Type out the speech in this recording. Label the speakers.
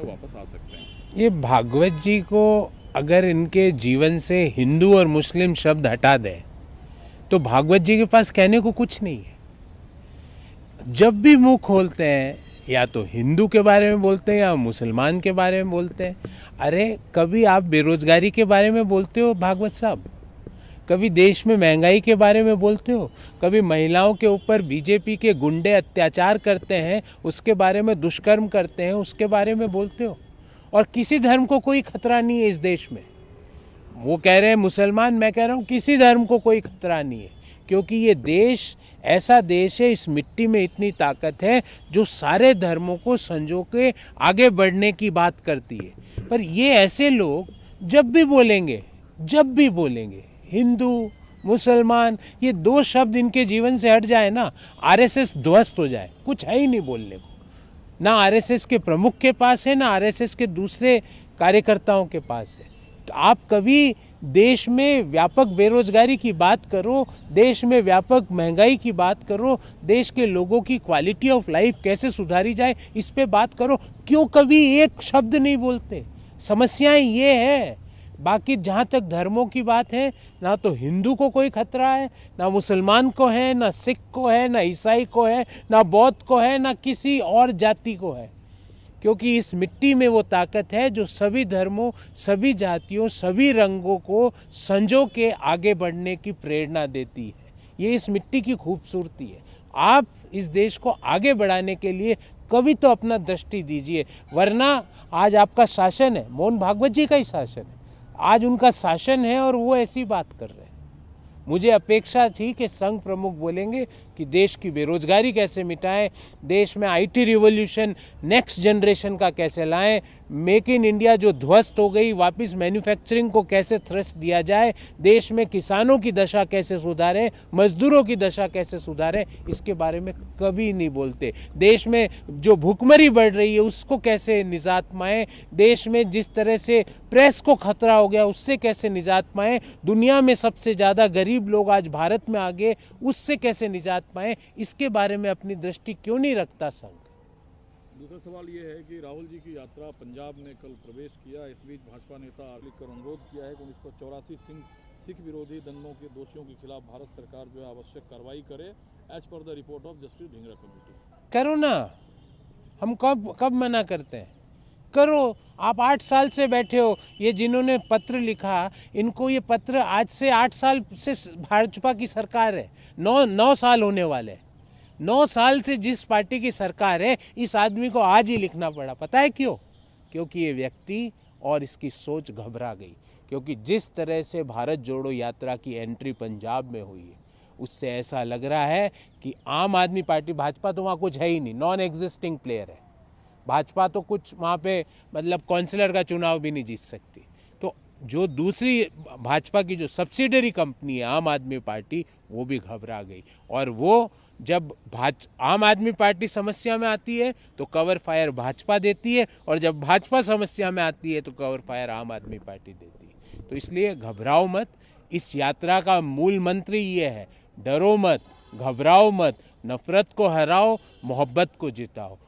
Speaker 1: में वापस आ सकते हैं।
Speaker 2: ये भागवत जी को अगर इनके जीवन से हिंदू और मुस्लिम शब्द हटा दें तो भागवत जी के पास कहने को कुछ नहीं है। जब भी मुंह खोलते हैं या तो हिंदू के बारे में बोलते हैं या मुसलमान के बारे में बोलते हैं। अरे कभी आप बेरोजगारी के बारे में बोलते हो भागवत साहब? कभी देश में महंगाई के बारे में बोलते हो? कभी महिलाओं के ऊपर बीजेपी के गुंडे अत्याचार करते हैं, उसके बारे में दुष्कर्म करते हैं, उसके बारे में बोलते हो? और किसी धर्म को कोई खतरा नहीं है इस देश में। वो कह रहे हैं मुसलमान, मैं कह रहा हूँ किसी धर्म को कोई खतरा नहीं है, क्योंकि ये देश ऐसा देश है, इस मिट्टी में इतनी ताकत है जो सारे धर्मों को संजो के आगे बढ़ने की बात करती है। पर ये ऐसे लोग जब भी बोलेंगे हिंदू मुसलमान, ये दो शब्द इनके जीवन से हट जाए ना, आरएसएस ध्वस्त हो जाए, कुछ है ही नहीं बोलने को। ना आरएसएस के प्रमुख के पास है, ना आरएसएस के दूसरे कार्यकर्ताओं के पास है। तो आप कभी देश में व्यापक बेरोजगारी की बात करो, देश में व्यापक महंगाई की बात करो, देश के लोगों की क्वालिटी ऑफ लाइफ कैसे सुधारी जाए, इस पे बात करो। क्यों कभी एक शब्द नहीं बोलते? समस्याएं ये है। बाकी जहाँ तक धर्मों की बात है, ना तो हिंदू को कोई खतरा है, ना मुसलमान को है, ना सिख को है, ना ईसाई को है, ना बौद्ध को है, ना किसी और जाति को है। क्योंकि इस मिट्टी में वो ताकत है जो सभी धर्मों, सभी जातियों, सभी रंगों को संजो के आगे बढ़ने की प्रेरणा देती है। ये इस मिट्टी की खूबसूरती है। आप इस देश को आगे बढ़ाने के लिए कभी तो अपना दृष्टि दीजिए, वरना आज आपका शासन है, मोहन भागवत जी का ही शासन है, आज उनका शासन है और वो ऐसी बात कर रहे हैं। मुझे अपेक्षा थी कि संघ प्रमुख बोलेंगे कि देश की बेरोजगारी कैसे मिटाएं, देश में आईटी रिवॉल्यूशन नेक्स्ट जनरेशन का कैसे लाएं, मेक इन इंडिया जो ध्वस्त हो गई वापस मैन्युफैक्चरिंग को कैसे थ्रस्ट दिया जाए, देश में किसानों की दशा कैसे सुधारें, मजदूरों की दशा कैसे सुधारें, इसके बारे में कभी नहीं बोलते। देश में जो भूखमरी बढ़ रही है उसको कैसे निजात पाएं, देश में जिस तरह से प्रेस को खतरा हो गया उससे कैसे निजात पाएं, दुनिया में सबसे ज़्यादा गरीब लोग आज भारत में आ गए उससे कैसे निजात पाएं, इसके बारे में अपनी दृष्टि क्यों नहीं रखता संघ?
Speaker 1: दूसरा सवाल ये है कि राहुल जी की यात्रा पंजाब में कल प्रवेश किया। इस बीच भाजपा नेता लिखकर अनुरोध किया है कि 1984 सिख विरोधी दंगों के दोषियों के खिलाफ भारत सरकार जो है आवश्यक कार्रवाई करे, as per the report of justice Dhingra committee.
Speaker 2: करो ना, हम कब मना करते हैं? करो। आप 8 साल से बैठे हो। ये जिन्होंने पत्र लिखा, इनको ये पत्र आज से 8 साल से भाजपा की सरकार है, 9 साल होने वाले। 9 साल से जिस पार्टी की सरकार है, इस आदमी को आज ही लिखना पड़ा। पता है क्यों? क्योंकि ये व्यक्ति और इसकी सोच घबरा गई। क्योंकि जिस तरह से भारत जोड़ो यात्रा की एंट्री पंजाब में हुई है, उससे ऐसा लग रहा है कि आम आदमी पार्टी, भाजपा तो वहाँ कुछ है ही नहीं, नॉन एग्जिस्टिंग प्लेयर है। भाजपा तो कुछ वहाँ पे मतलब काउंसिलर का चुनाव भी नहीं जीत सकती। तो जो दूसरी भाजपा की जो सब्सिडरी कंपनी है आम आदमी पार्टी, वो भी घबरा गई। और वो जब आम आदमी पार्टी समस्या में आती है तो कवर फायर भाजपा देती है, और जब भाजपा समस्या में आती है तो कवर फायर आम आदमी पार्टी देती है। तो इसलिए घबराओ मत। इस यात्रा का मूल मंत्र ये है, डरो मत, घबराओ मत, नफरत को हराओ, मोहब्बत को जिताओ।